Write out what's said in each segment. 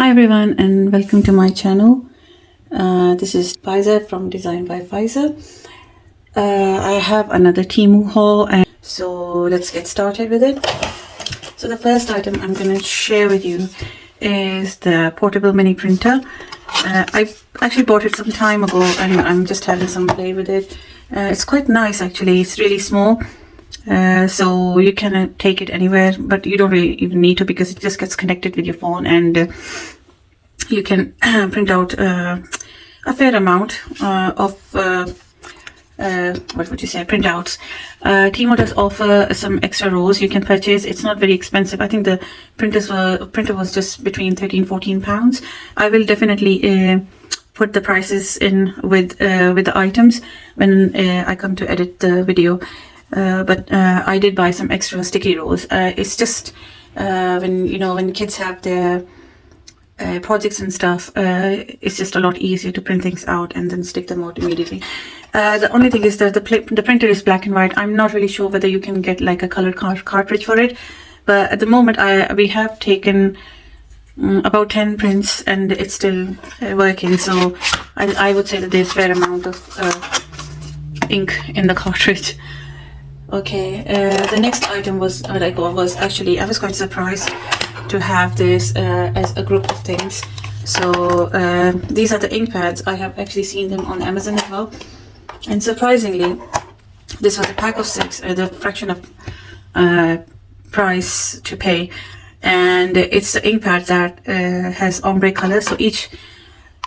Hi everyone and welcome to my channel. This is Pfizer from Design by Pfizer. I have another TEMU haul, and so let's get started with it. So the first item I'm going to share with you is the portable mini printer. I actually bought it some time ago and I'm just having some play with it. It's quite nice actually. It's really small. So you can take it anywhere, but you don't really even need to because it just gets connected with your phone, and you can print out a fair amount of what would you say, printouts. TEMU does offer some extra rows you can purchase. It's not very expensive. I think the printer was just between £13–14. I will definitely put the prices in with the items when I come to edit the video. But I did buy some extra sticky rows. It's just when kids have their projects and stuff, it's just a lot easier to print things out and then stick them out immediately. The only thing is that the printer is black and white. I'm not really sure whether you can get like a colored cartridge for it, but at the moment we have taken about 10 prints and it's still working, so I would say that there's a fair amount of ink in the cartridge. Okay, the next item was what I got was actually, I was quite surprised to have this as a group of things. So these are the ink pads. I have actually seen them on Amazon as well, and surprisingly this was a pack of 6, the fraction of price to pay, and it's the ink pad that has ombre color. So each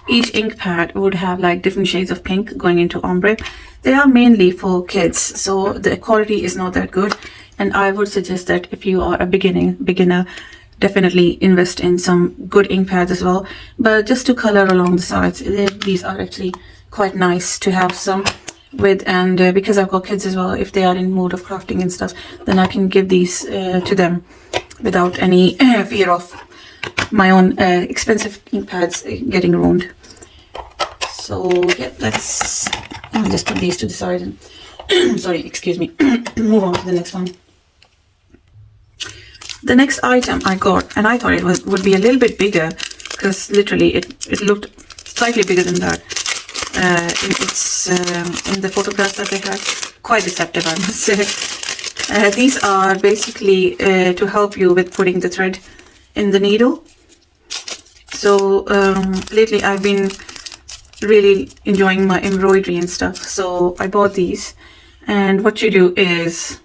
ink pad would have like different shades of pink going into ombre. They are mainly for kids, so the quality is not that good, and I would suggest that if you are a beginner, definitely invest in some good ink pads as well. But just to color along the sides, these are actually quite nice to have some with, and because I've got kids as well, if they are in mood of crafting and stuff, then I can give these to them without any fear of my own expensive ink pads getting ruined. So yeah, I'll just put these to the side and sorry, excuse me, move on to the next one. The next item I got, and I thought it would be a little bit bigger because literally it looked slightly bigger than that. It's in the photographs that they had, quite deceptive, I must say. These are basically to help you with putting the thread in the needle. So lately I've been really enjoying my embroidery and stuff, so I bought these, and what you do is,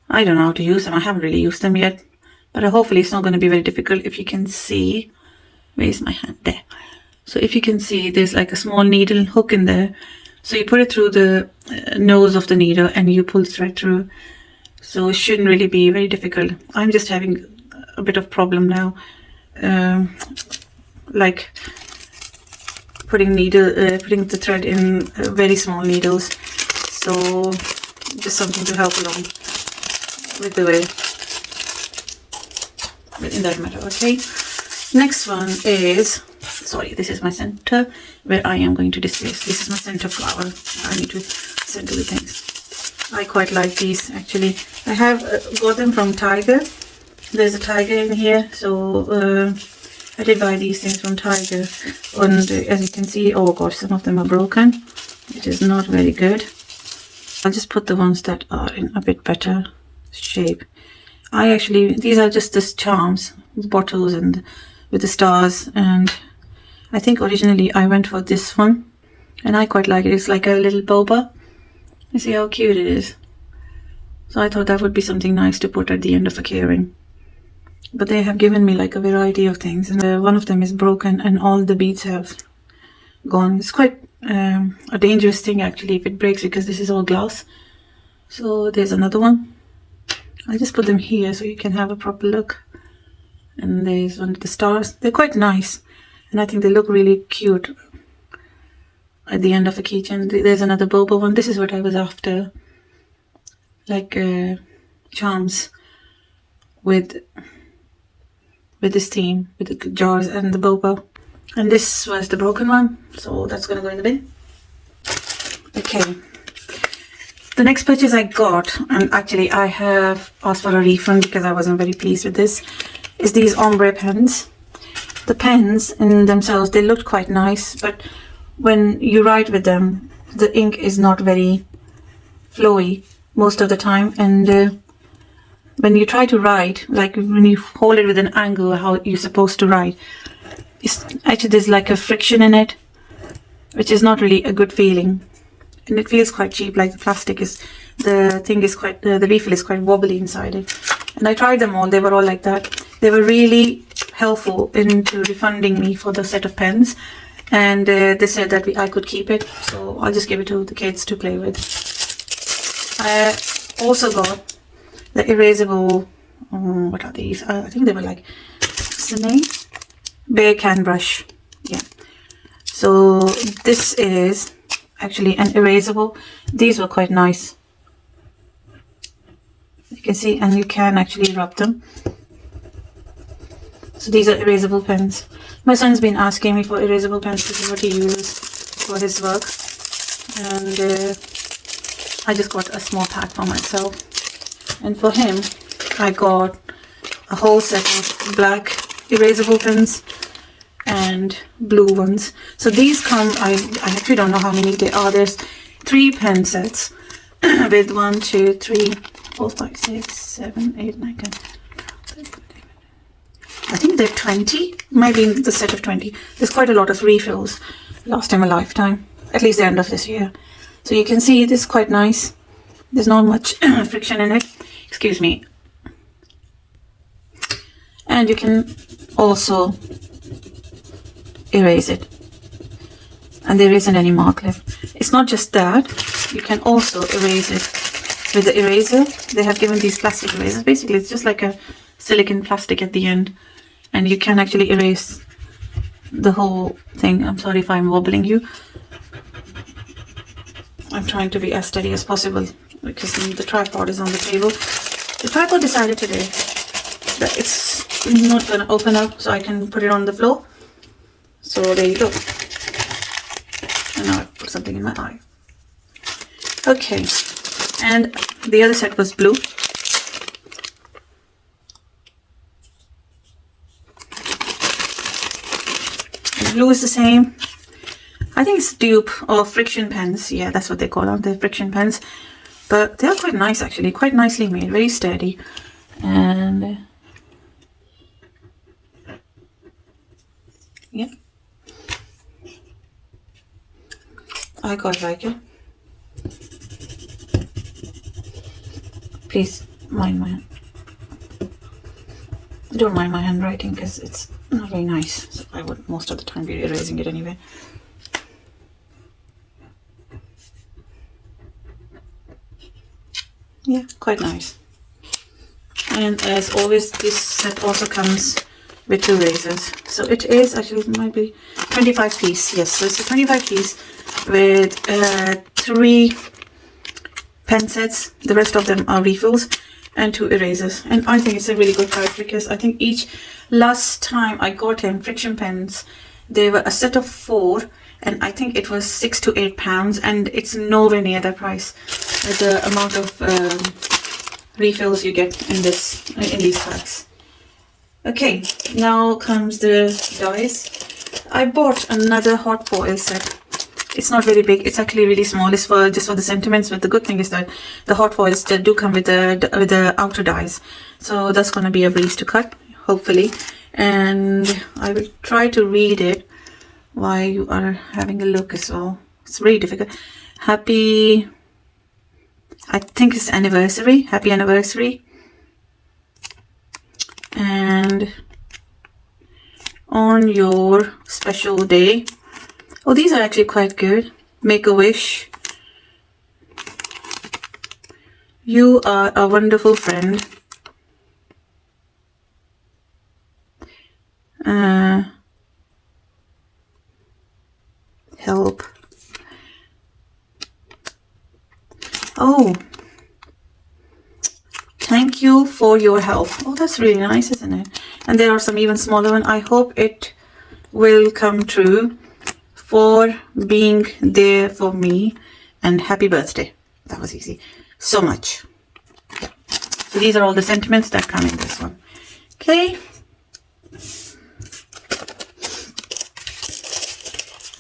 I don't know how to use them. I haven't really used them yet, but hopefully it's not going to be very difficult. If you can see, where's my hand? There. So if you can see, there's like a small needle hook in there, so you put it through the nose of the needle and you pull the thread through. So it shouldn't really be very difficult. I'm just having a bit of problem now, like putting the thread in very small needles. So just something to help along with the way in that matter. Okay, next one is, sorry, this is my center where I am going to display. This is my center flower. I need to center the things. I quite like these actually. I have got them from Tiger. There's a Tiger in here, so I did buy these things from Tiger, and as you can see, oh gosh, some of them are broken, which is not very good. I'll just put the ones that are in a bit better shape. These are just the charms, the bottles and with the stars, and I think originally I went for this one, and I quite like it. It's like a little boba. You see how cute it is? So I thought that would be something nice to put at the end of a keyring. But they have given me like a variety of things, and one of them is broken and all the beads have gone. It's quite a dangerous thing actually if it breaks, because this is all glass. So there's another one. I'll just put them here so you can have a proper look. And there's one of the stars. They're quite nice, and I think they look really cute at the end of a keychain. There's another boba one. This is what I was after, like charms with this theme, with the jars and the boba. And this was the broken one, so that's gonna go in the bin. Okay, the next purchase I got, and actually I have asked for a refund because I wasn't very pleased with this, is these ombre pens. The pens in themselves, they looked quite nice, but when you write with them, the ink is not very flowy most of the time, and when you try to write, like when you hold it with an angle how you're supposed to write, actually there's like a friction in it, which is not really a good feeling, and it feels quite cheap. Like the refill is quite wobbly inside it. And I tried them all, they were all like that. They were really helpful into refunding me for the set of pens, and they said that I could keep it, so I'll just give it to the kids to play with. I also got the erasable, what are these? I think they were like, what's the name? Bare can brush. Yeah. So this is actually an erasable. These were quite nice. You can see, and you can actually rub them. So these are erasable pens. My son's been asking me for erasable pens. This is what he uses for his work. And I just got a small pack for myself. And for him, I got a whole set of black erasable pens and blue ones. So these come, I actually don't know how many they are. There's 3 pen sets with 1, 2, 3, 4, 5, 6, 7, 8, 9, 10. I think they're 20, maybe the set of 20. There's quite a lot of refills. Last time a lifetime, at least the end of this year. So you can see this is quite nice. There's not much friction in it. Excuse me. And you can also erase it. And there isn't any mark left. It's not just that. You can also erase it with the eraser. They have given these plastic erasers. Basically, it's just like a silicone plastic at the end. And you can actually erase the whole thing. I'm sorry if I'm wobbling you. I'm trying to be as steady as possible because the tripod is on the table. The tripod decided today that it's not going to open up, so I can put it on the floor. So there you go. And now I've put something in my eye. Okay. And the other set was blue. Blue is the same. I think it's dupe of friction pens. Yeah, that's what they call them, the friction pens. But they are quite nice actually, quite nicely made, very sturdy. And yeah, I quite like it. Please mind my hand. Don't mind my handwriting because it's not very nice, so I would most of the time be erasing it anyway. Yeah, quite nice. And as always, this set also comes with 2 razors. So it is actually, it might be 25 piece. Yes, so it's a 25 piece with 3 pen sets. The rest of them are refills and 2 erasers. And I think it's a really good price because I think last time I got him friction pens, they were a set of 4, and I think it was £6 to £8, and it's nowhere near that price with the amount of refills you get in these packs. Okay, now comes the dies. I bought another hot foil set. It's not very big, it's actually really small. It's just for the sentiments, but the good thing is that the hot foils do come with the outer dies. So that's going to be a breeze to cut, hopefully. And I will try to read it while you are having a look as well. It's really difficult. Happy, I think it's anniversary. Happy anniversary. And on your special day. Oh, these are actually quite good. Make a wish. You are a wonderful friend. Help. Oh, thank you for your help. Oh, that's really nice, isn't it? And there are some even smaller ones. I hope it will come true. For being there for me, and happy birthday. That was easy. So much. Yeah. So these are all the sentiments that come in this one. Okay.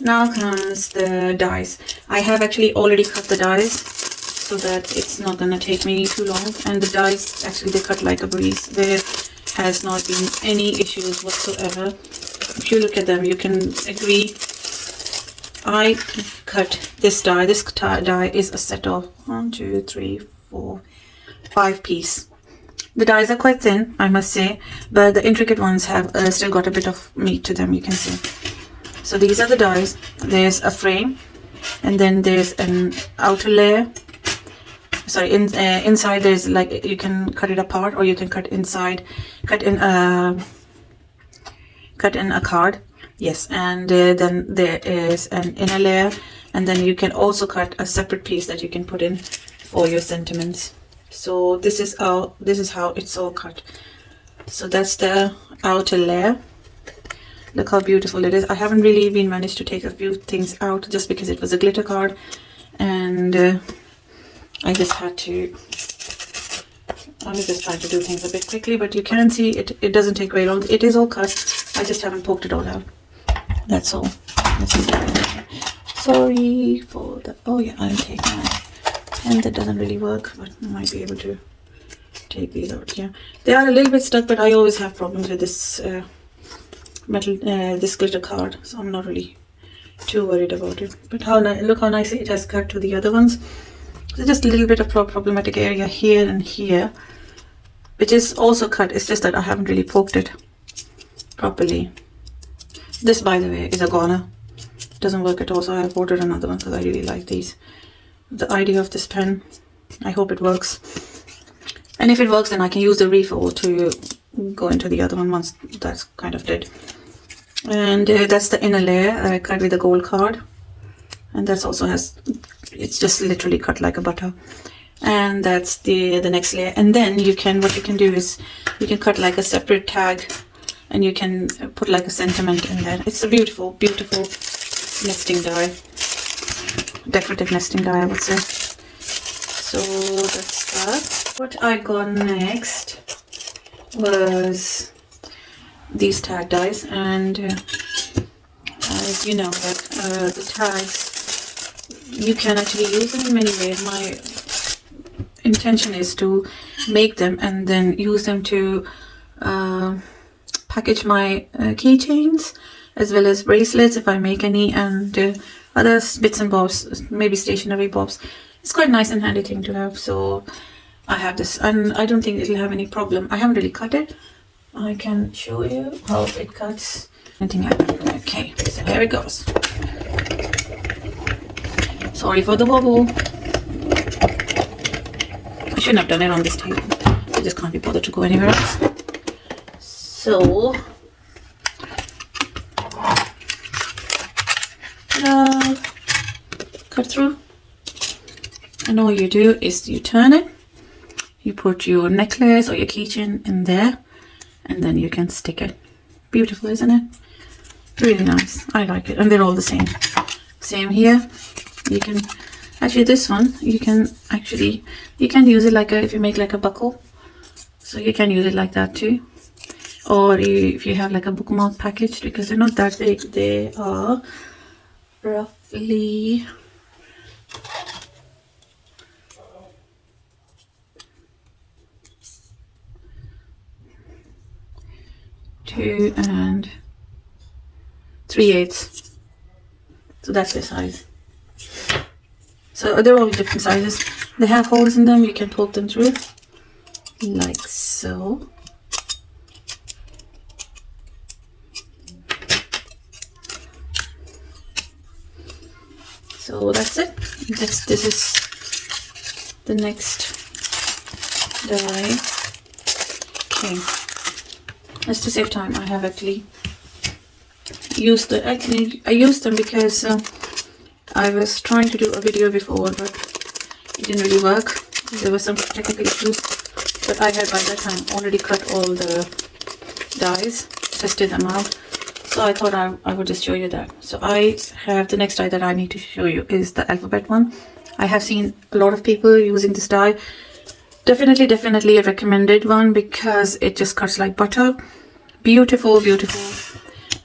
Now comes the dies. I have actually already cut the dies so that it's not gonna take me too long, and the dies actually they cut like a breeze. There has not been any issues whatsoever. If you look at them, you can agree. I cut this die. This die is a set of 1, 2, 3, 4, 5 pieces. The dies are quite thin, I must say, but the intricate ones have still got a bit of meat to them, you can see. So these are the dies. There's a frame, and then there's an outer layer. Sorry, inside there's like, you can cut it apart, or you can cut inside, cut in a card. Yes, and then there is an inner layer, and then you can also cut a separate piece that you can put in for your sentiments. So this is how it's all cut. So that's the outer layer. Look how beautiful it is. I haven't really been managed to take a few things out just because it was a glitter card, and I was just trying to do things a bit quickly, but you can see it doesn't take very long. It is all cut. I just haven't poked it all out. That's all. Sorry for the, oh yeah, I'll take my pen that doesn't really work, but I might be able to take these out. Yeah, they are a little bit stuck, but I always have problems with this metal, this glitter card, so I'm not really too worried about it. But look how nicely it has cut to the other ones. So just a little bit of problematic area here and here, which is also cut. It's just that I haven't really poked it properly. This, by the way, is a goner. It doesn't work at all, so I have ordered another one because I really like these. The idea of this pen, I hope it works. And if it works, then I can use the refill to go into the other one once that's kind of dead. And that's the inner layer that I cut with the gold card. And that's also has, it's just literally cut like a butter. And that's the next layer. And then what you can do is you can cut like a separate tag, and you can put like a sentiment in there. It's a beautiful, beautiful nesting die. Decorative nesting die, I would say. So that's that. What I got next was these tag dies, and as you know that the tags, you can actually use them in many ways. My intention is to make them and then use them to package my keychains as well as bracelets if I make any, and other bits and bobs, maybe stationery bobs. It's quite nice and handy thing to have. So I have this, and I don't think it'll have any problem. I haven't really cut it. I can show you how it cuts. Anything like that. Okay, so here it goes. Sorry for the wobble. I shouldn't have done it on this table. I just can't be bothered to go anywhere else. So, cut through, and all you do is you turn it, you put your necklace or your keychain in there, and then you can stick it. Beautiful, isn't it? Really nice. I like it, and they're all the same. Same here. You can actually, this one you can use it like if you make like a buckle, so you can use it like that too. Or if you have like a bookmark package, because they're not that big, they are roughly two and 3/8. So that's their size. So they're all different sizes. They have holes in them, you can poke them through like so. So that's it. This is the next die. Okay. Just to save time, I have actually used I used them because I was trying to do a video before, but it didn't really work. There were some technical issues, but I had by that time already cut all the dies, tested them out. So I thought I would just show you that. So I have the next die that I need to show you is the alphabet one. I have seen a lot of people using this die. Definitely a recommended one because it just cuts like butter. Beautiful, beautiful.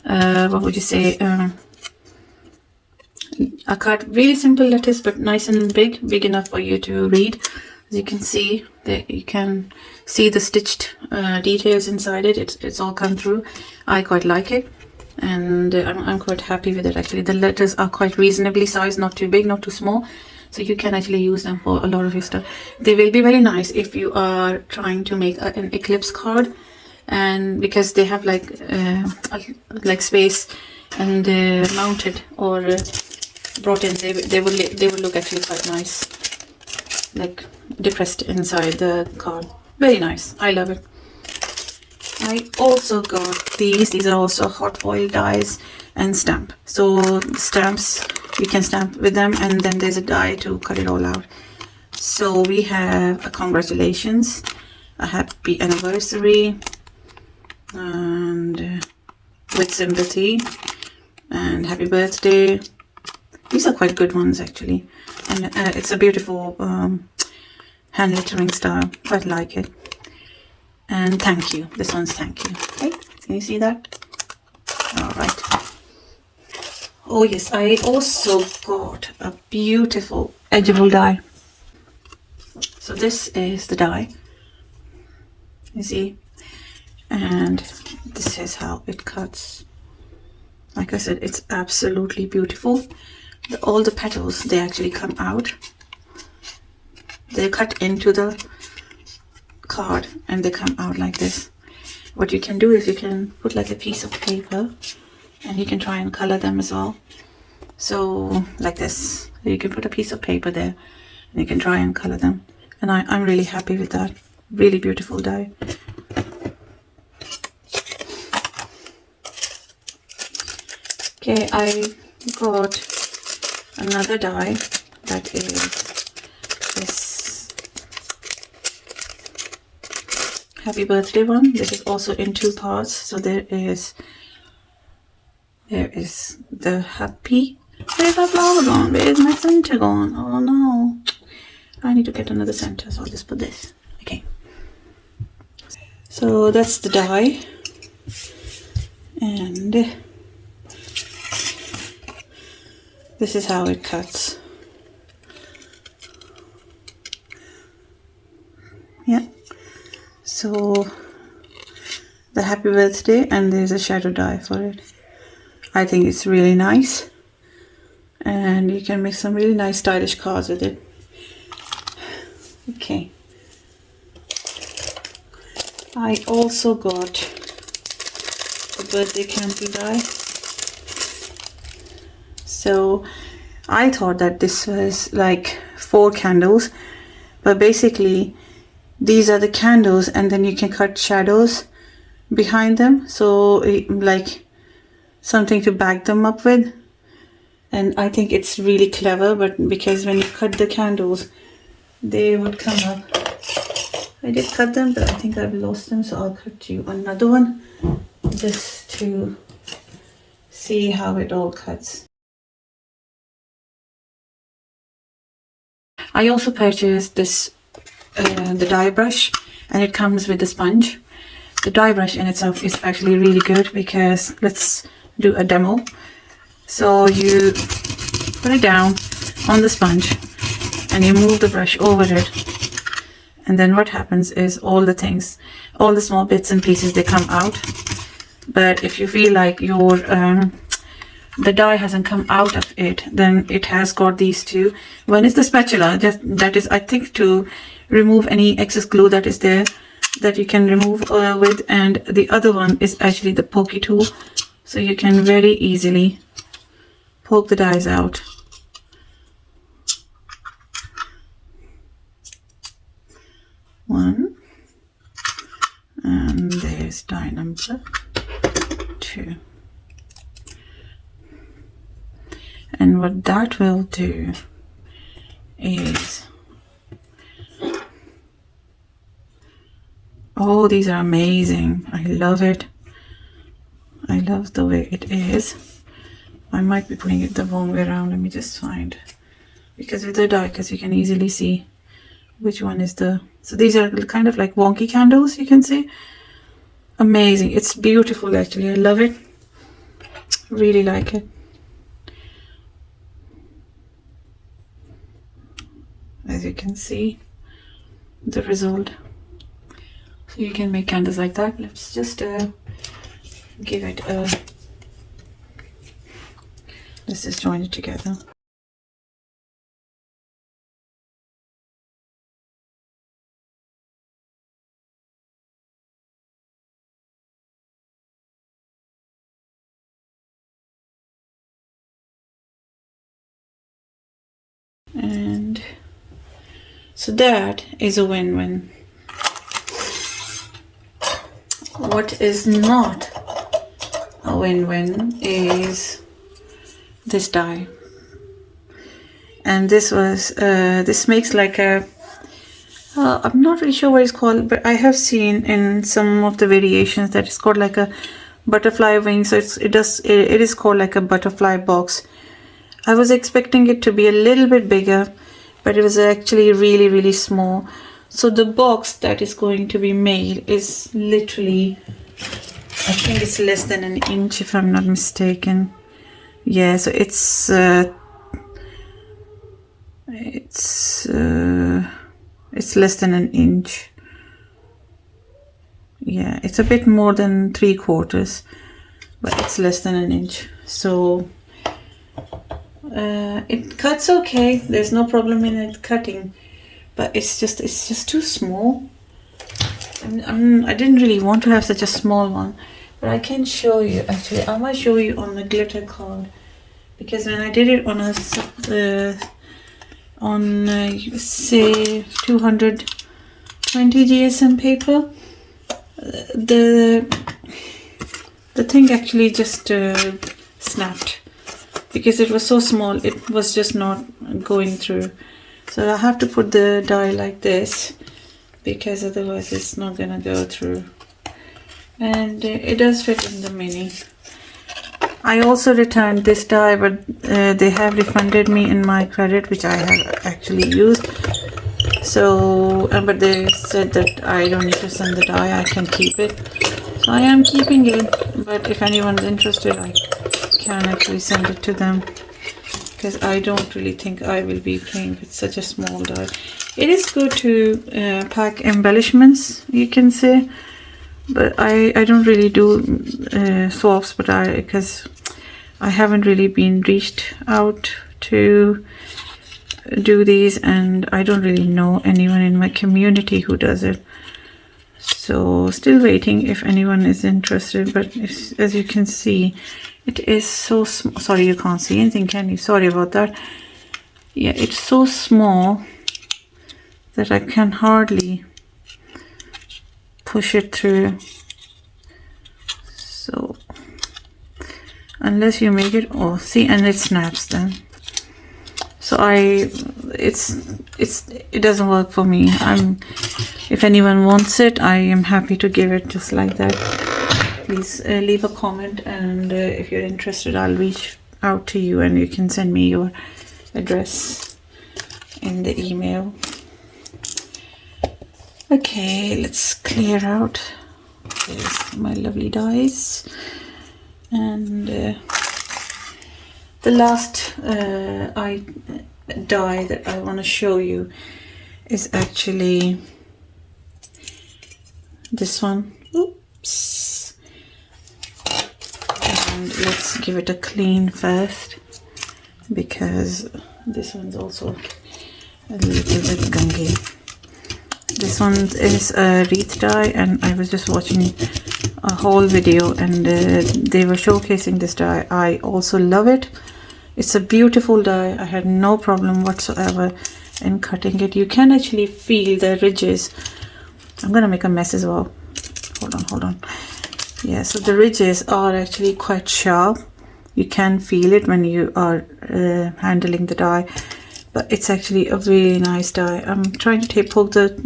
What would you say? I cut really simple letters, but nice and big enough for you to read. As you can see, that you can see the stitched details inside it. It's all come through. I quite like it, and I'm quite happy with it. Actually, the letters are quite reasonably sized, not too big, not too small, so you can actually use them for a lot of your stuff. They will be very nice if you are trying to make an eclipse card, and because they have like space and mounted or brought in, they will look actually quite nice, like depressed inside the card. Very nice. I love it. I also got these are also hot foil dies and stamp. So stamps, you can stamp with them, and then there's a die to cut it all out. So we have a congratulations, a happy anniversary, and with sympathy, and happy birthday. These are quite good ones actually, and it's a beautiful hand lettering style. Quite like it. And thank you. This one's thank you. Okay, can you see that? All right. Oh yes, I also got a beautiful edgeable die. So this is the die. You see, and this is how it cuts. Like I said, it's absolutely beautiful. All the petals, they actually come out. They're cut into the card and they come out like this. What you can do is you can put like a piece of paper and you can try and color them as well. So like this, you can put a piece of paper there and you can try and color them. And I'm really happy with that. Really beautiful die. Okay, I got another die that is this happy birthday one. This is also in two parts. So there is the happy. Where's my flower gone? Where's my center gone? Oh no, I need to get another center, so I'll just put this. Okay, so that's the die, and this is how it cuts. Yeah, so the happy birthday, and there's a shadow die for it. I think it's really nice, and you can make some really nice stylish cards with it. Okay, I also got a birthday candle die. So I thought that this was like 4 candles, but basically these are the candles, and then you can cut shadows behind them, so like something to back them up with. And I think it's really clever, but because when you cut the candles, they would come up. I did cut them, but I think I've lost them, so I'll cut you another one just to see how it all cuts. I also purchased this the die brush, and it comes with the sponge. The die brush in itself is actually really good, because let's do a demo. So you put it down on the sponge and you move the brush over it, and then what happens is all the small bits and pieces, they come out. But if you feel like your the die hasn't come out of it, then it has got these two. One is the spatula, that is I think to remove any excess glue that is there, that you can remove with, and the other one is actually the pokey tool, so you can very easily poke the dies out. One, and there's die number 2. And what that will do is, oh, these are amazing. I love it. I love the way it is. I might be putting it the wrong way around. Let me just find, because with the die, because you can easily see which one is the, so these are kind of like wonky candles, you can see. Amazing. It's beautiful actually. I love it. Really like it. as you can see the result. So you can make candles like that. Let's just give it a, let's just join it together. And so that is a win-win. What is not a win-win is this die. And this was this makes like a I'm not really sure what it's called, but I have seen in some of the variations that it's called like a butterfly wing. So it is called like a butterfly box. I was expecting it to be a little bit bigger, but it was actually really small. So the box that is going to be made is literally, I think it's less than an inch if I'm not mistaken. Yeah, so it's less than an inch. Yeah, it's a bit more than 3/4, but it's less than an inch. So it cuts okay. There's no problem in it cutting, but it's just too small. I didn't really want to have such a small one, but I can show you. Actually, I might show you on the glitter card, because when I did it on a say 220 GSM paper, the thing actually just snapped, because it was so small. It was just not going through. So I have to put the die like this, because otherwise it's not gonna go through. And it does fit in the mini. I also returned this die, but they have refunded me in my credit, which I have actually used. So but they said that I don't need to send the die, I can keep it. So I am keeping it, but if anyone's interested, I can actually send it to them, because I don't really think I will be playing with such a small die. It is good to pack embellishments, you can say, but I don't really do swaps, but because I haven't really been reached out to do these, and I don't really know anyone in my community who does it. So still waiting if anyone is interested, but as you can see, it is so small. Sorry, you can't see anything, can you? Sorry about that. Yeah, it's so small that I can hardly push it through. So unless you make it, oh, see, and it snaps then. So it doesn't work for me. If anyone wants it, I am happy to give it just like that. Please leave a comment, and if you're interested, I'll reach out to you, and you can send me your address in the email. Okay, let's clear out. There's my lovely dies, and the last die that I want to show you is actually this one. Oops. And let's give it a clean first, because this one's also a little bit gungy. This one is a wreath die, and I was just watching a whole video, and they were showcasing this die. I also love it. It's a beautiful die. I had no problem whatsoever in cutting it. You can actually feel the ridges. I'm gonna make a mess as well. Hold on. Yeah, so the ridges are actually quite sharp. You can feel it when you are handling the die, but it's actually a really nice die. I'm trying to poke the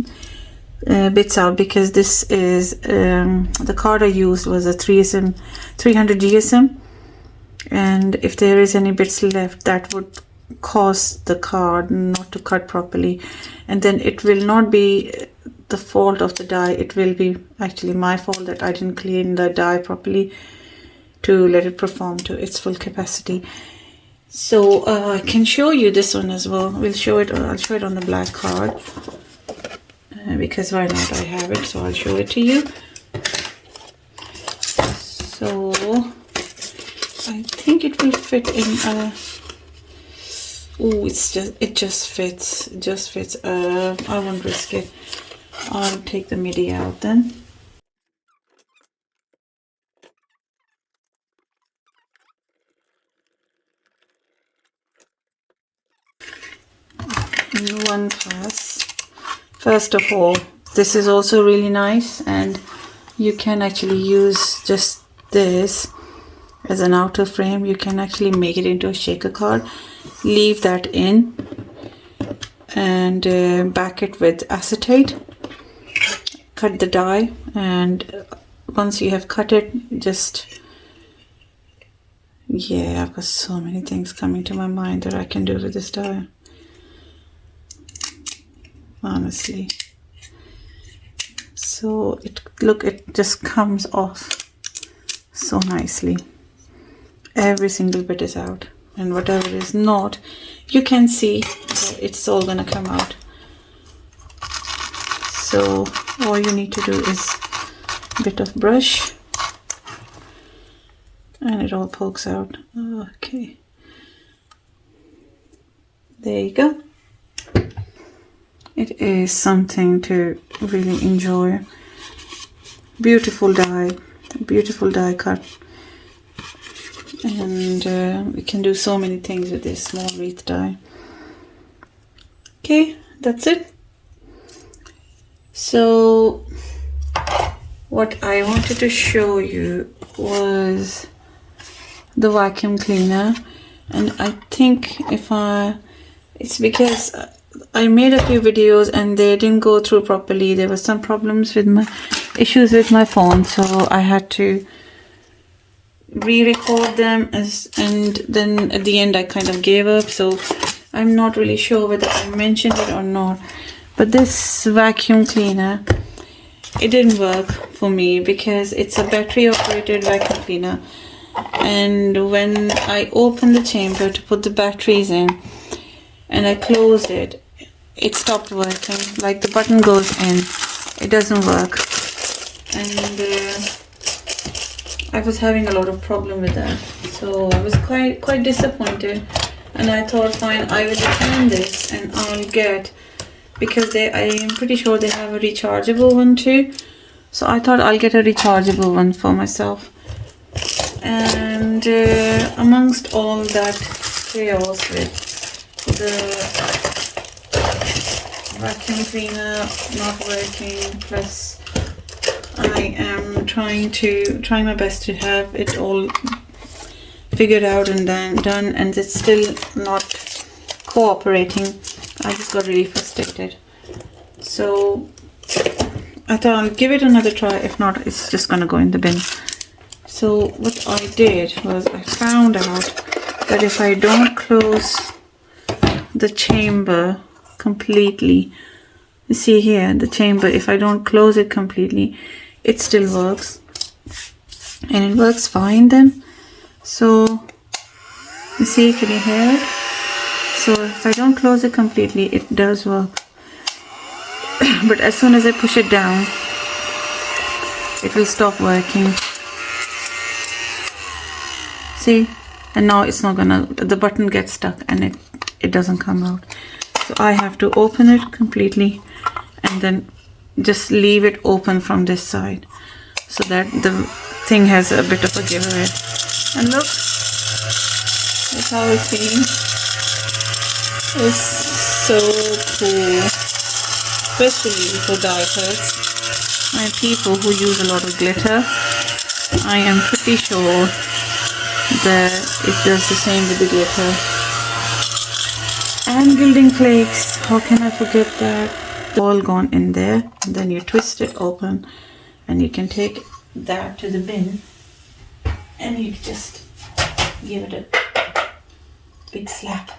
bits out, because this is the card I used was a 300 GSM, and if there is any bits left, that would cause the card not to cut properly, and then it will not be the fault of the die. It will be actually my fault that I didn't clean the die properly to let it perform to its full capacity. So I can show you this one as well. I'll show it on the black card because why not? I have it, so I'll show it to you. So I think it will fit in a. Oh, it just fits. It just fits. I won't risk it. I'll take the midi out then. In one pass. First of all, this is also really nice, and you can actually use just this as an outer frame. You can actually make it into a shaker card, leave that in, and back it with acetate. Cut the die, and once you have cut it, just, yeah, I've got so many things coming to my mind that I can do with this die, honestly. So it just comes off so nicely. Every single bit is out, and whatever is not, you can see that it's all gonna come out. So all you need to do is a bit of brush, and it all pokes out. Okay, there you go. It is something to really enjoy. Beautiful die cut, and we can do so many things with this small wreath die. Okay, that's it. So what I wanted to show you was the vacuum cleaner, and I think it's because I made a few videos and they didn't go through properly. There were some problems with issues with my phone, so I had to re-record them and then at the end I kind of gave up. So I'm not really sure whether I mentioned it or not, but this vacuum cleaner, it didn't work for me because it's a battery operated vacuum cleaner, and when I opened the chamber to put the batteries in and I closed it, it stopped working. Like the button goes in, it doesn't work, and I was having a lot of problem with that. So I was quite disappointed, and I thought, fine, I will return this and I'll get, because I am pretty sure they have a rechargeable one too. So I thought I'll get a rechargeable one for myself. And amongst all that chaos with the vacuum cleaner not working, plus I am trying my best to have it all figured out and then done, and it's still not cooperating. I just got really frustrated. So I thought I'll give it another try. If not, it's just gonna go in the bin. So what I did was I found out that if I don't close the chamber completely, you see here the chamber, if I don't close it completely, it still works, and it works fine then. So you see, can you hear it? So if I don't close it completely, it does work. But as soon as I push it down, it will stop working. See? And now it's not gonna, the button gets stuck and it doesn't come out. So I have to open it completely and then just leave it open from this side so that the thing has a bit of a giveaway. And look, that's how it cleans. It's so cool, especially for die cuts and people who use a lot of glitter. I am pretty sure that it does the same with the glitter. And gilding flakes, how can I forget that? All gone in there, and then you twist it open and you can take that to the bin and you just give it a big slap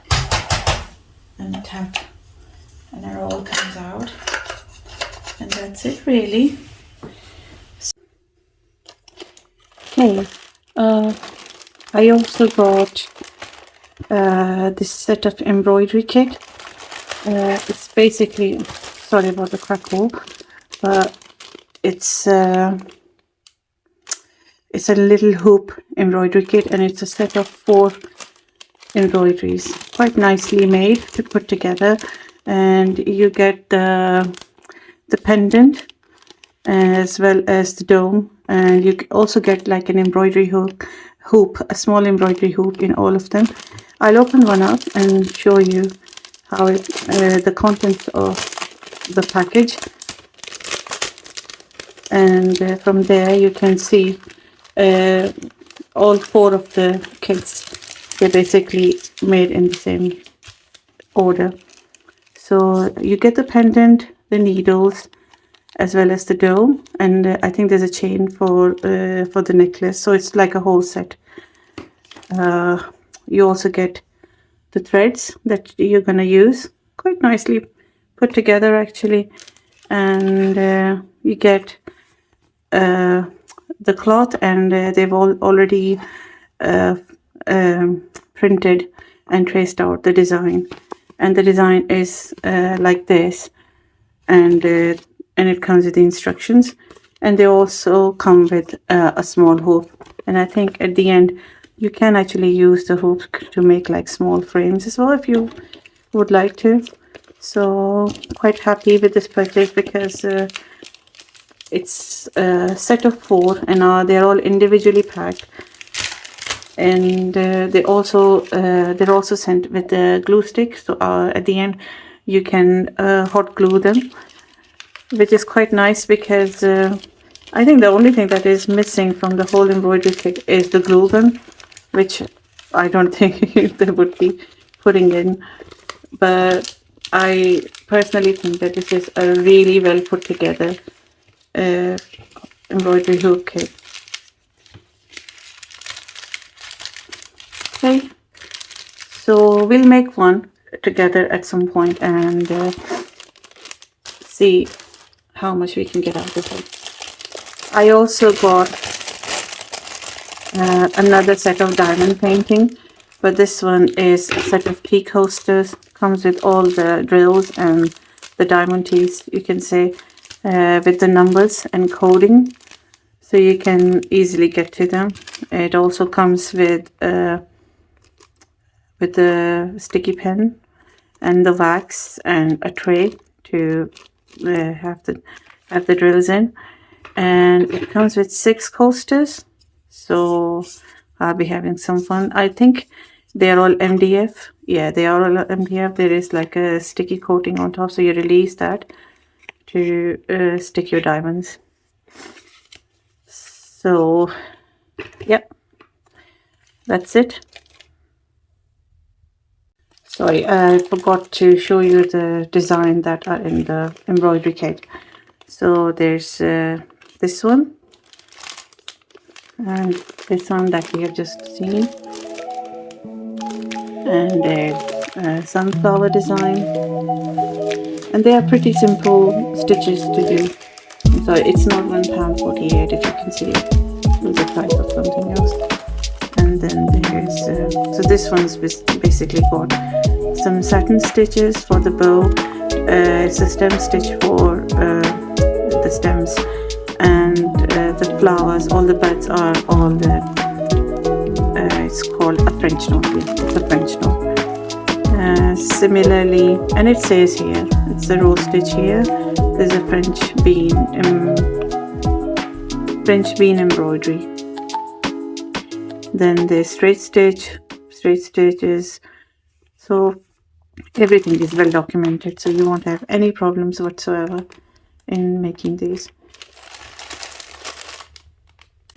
and a tap, and it all comes out, and that's it really. Okay, I also got this set of embroidery kit. It's basically, sorry about the crackle, but it's a little hoop embroidery kit, and it's a set of 4 embroideries, quite nicely made to put together. And you get the pendant as well as the dome, and you also get like an embroidery hoop, a small embroidery hoop in all of them. I'll open one up and show you how it the contents of the package, and from there you can see all 4 of the kits. They're basically made in the same order. So you get the pendant, the needles, as well as the dome, and I think there's a chain for the necklace. So it's like a whole set. You also get the threads that you're gonna use, quite nicely put together actually, and you get the cloth, and they've already printed and traced out the design, and the design is like this, and it comes with the instructions, and they also come with a small hoop. And I think at the end you can actually use the hoop to make like small frames as well if you would like to. So quite happy with this purchase, because it's a set of 4, and they're all individually packed, and they're also sent with the glue stick. So at the end you can hot glue them, which is quite nice, because I think the only thing that is missing from the whole embroidery kit is the glue gun, which I don't think they would be putting in. But I personally think that this is a really well put together embroidery hoop kit. Okay, so we'll make one together at some point and see how much we can get out of it. I also got another set of diamond painting, but this one is a set of tea coasters. Comes with all the drills and the diamond teas, you can say, with the numbers and coding, so you can easily get to them. It also comes with the sticky pen and the wax and a tray to have the drills in, and it comes with 6 coasters, so I'll be having some fun. I think they're all MDF. Yeah, they are all MDF. There is like a sticky coating on top, so you release that to stick your diamonds. So yep, that's it. Sorry, I forgot to show you the design that are in the embroidery kit. So there's this one, and this one that we have just seen, and there's sunflower design, and they are pretty simple stitches to do. So it's not £1.48, if you can see it, with the price of something else. And then there's so this one's basically got some satin stitches for the bow. It's a stem stitch for the stems, and the flowers, all the buds are all the it's called a French knot. It's a French knot. Similarly, and it says here, it's a row stitch here. There's a French bean embroidery. Then there's straight stitches. So everything is well documented, so you won't have any problems whatsoever in making these.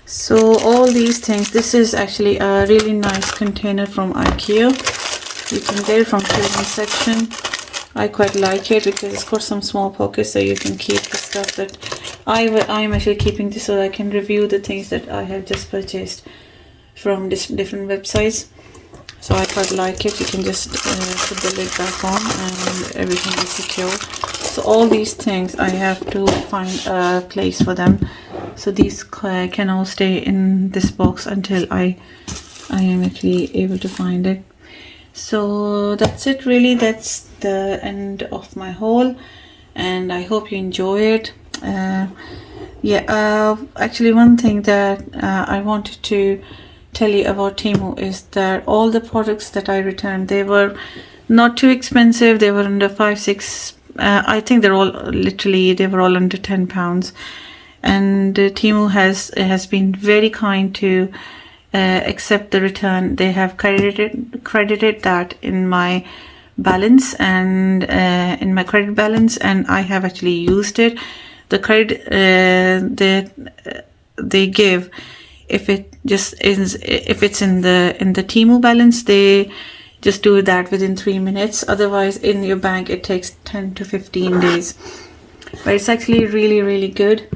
So all these things, this is actually a really nice container from IKEA. You can get it from clearance section. I quite like it because it's got some small pockets, so you can keep the stuff that I'm actually keeping this so that I can review the things that I have just purchased from different websites. So I quite like it. You can just put the lid back on and everything is secure. So all these things, I have to find a place for them. So these can all stay in this box until I am actually able to find it. So that's it, really. That's the end of my haul, and I hope you enjoy it. Actually, one thing that I wanted to tell you about Temu is that all the products that I returned, they were not too expensive. They were under 5, 6. I think they were all under £10. And Temu has been very kind to accept the return. They have credited that in my balance and in my credit balance, and I have actually used it. The credit they give, if it's in the Temu balance, they just do that within 3 minutes. Otherwise, in your bank, it takes 10 to 15 days. But it's actually really, really good,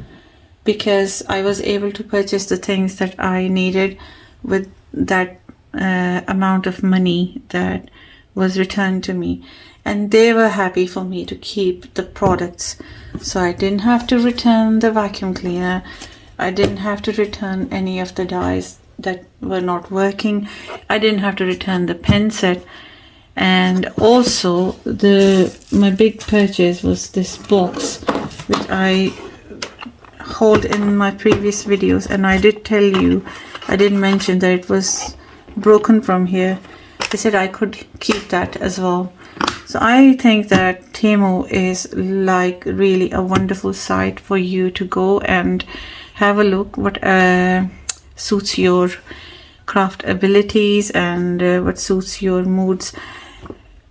because I was able to purchase the things that I needed with that amount of money that was returned to me. And they were happy for me to keep the products. So I didn't have to return the vacuum cleaner. I didn't have to return any of the dyes that were not working. I didn't have to return the pen set. And also my big purchase was this box, which I hold in my previous videos, and I did tell you, I did mention that it was broken from here. They said I could keep that as well. So I think that Temu is like really a wonderful site for you to go and have a look what suits your craft abilities and what suits your moods,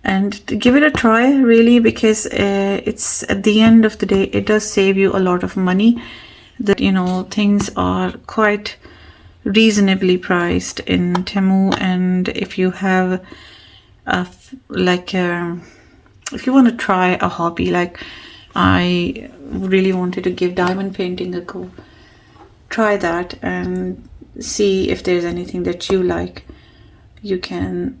and give it a try, really, because it's, at the end of the day, it does save you a lot of money. That, things are quite reasonably priced in Temu. And if you have if you want to try a hobby, like I really wanted to give diamond painting a go, try that and see if there's anything that you like. You can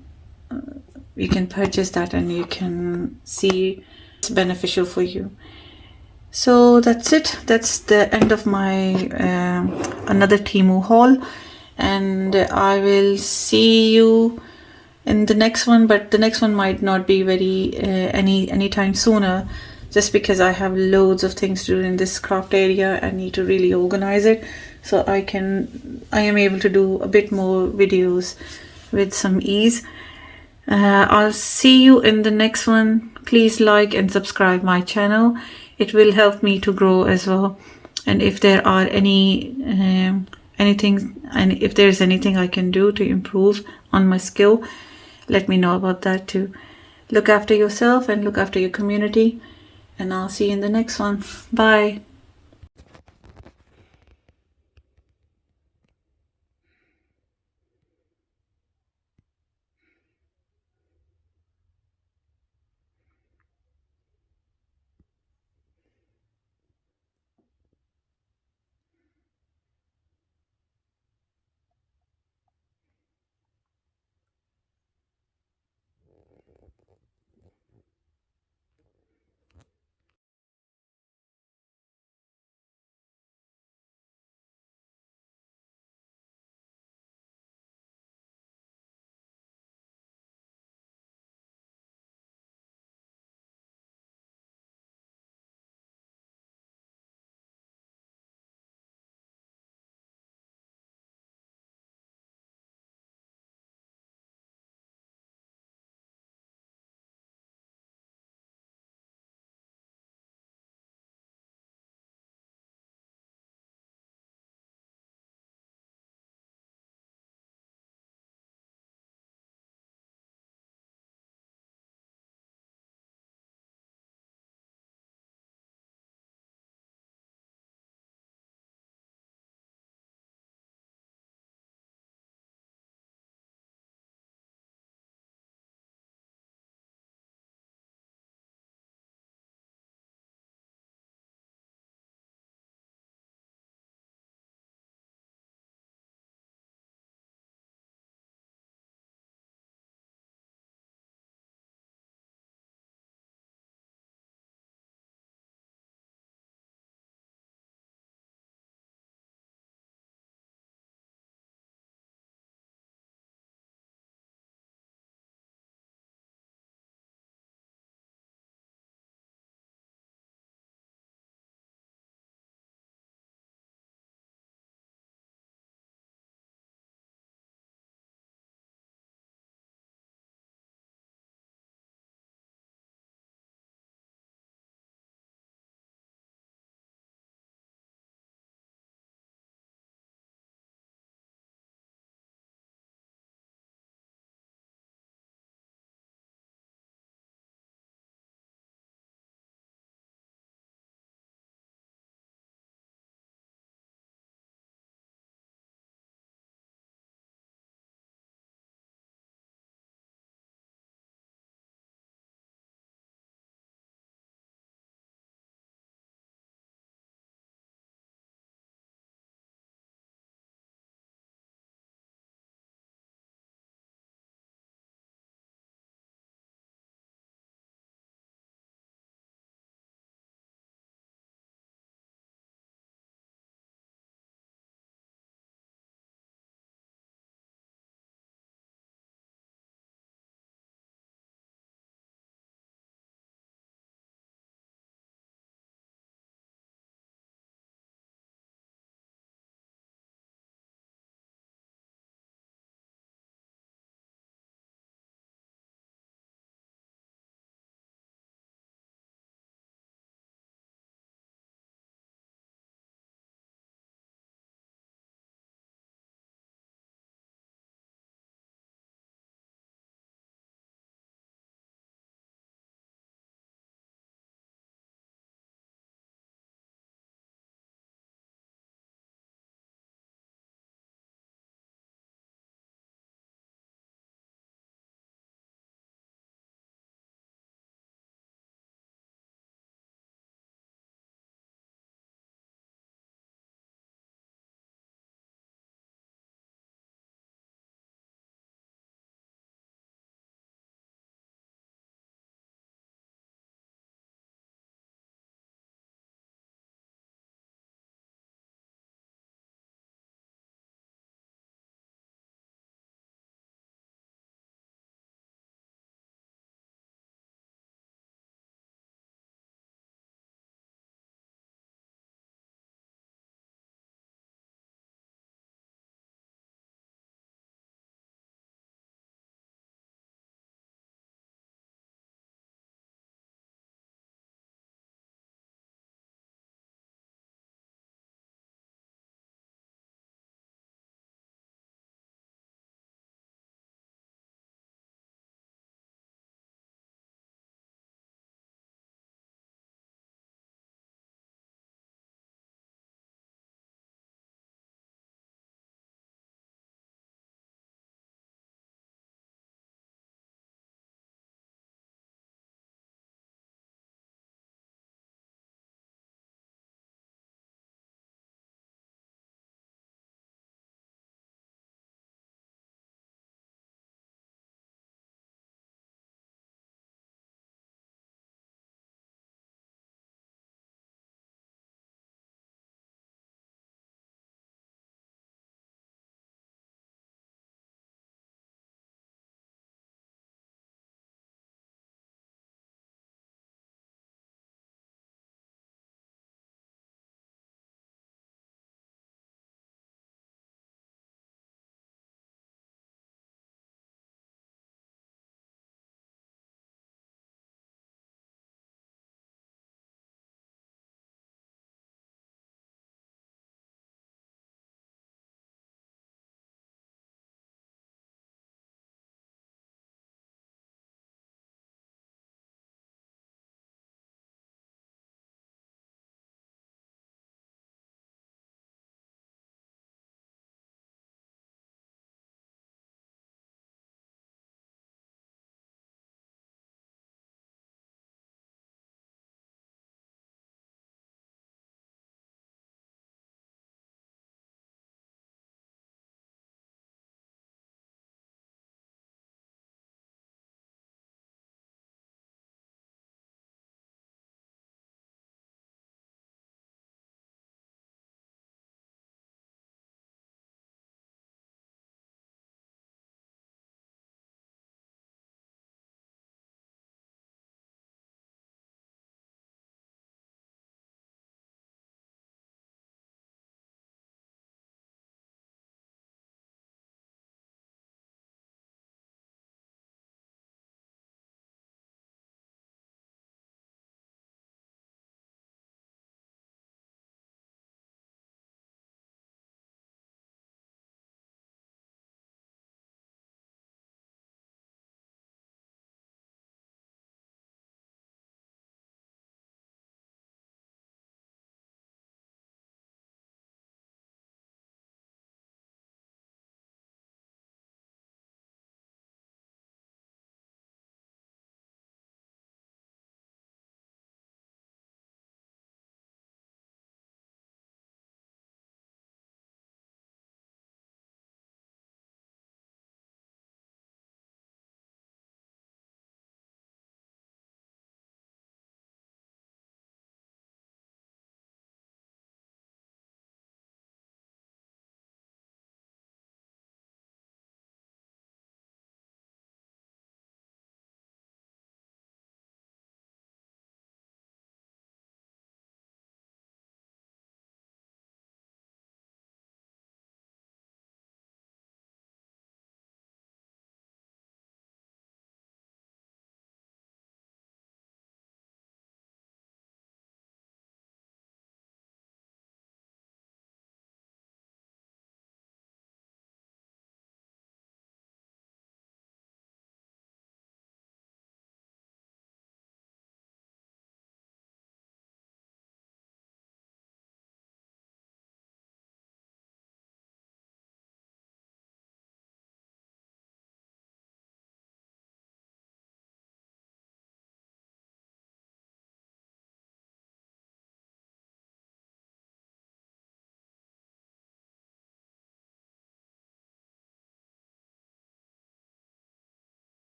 purchase that, and you can see it's beneficial for you. So that's it. That's the end of my another Temu haul, and I will see you in the next one. But the next one might not be very anytime sooner, just because I have loads of things to do in this craft area. I need to really organize it, so I am able to do a bit more videos with some ease. I'll see you in the next one. Please like and subscribe my channel. It will help me to grow as well. And if there are if there's anything I can do to improve on my skill, let me know about that too. Look after yourself and look after your community, and I'll see you in the next one. Bye.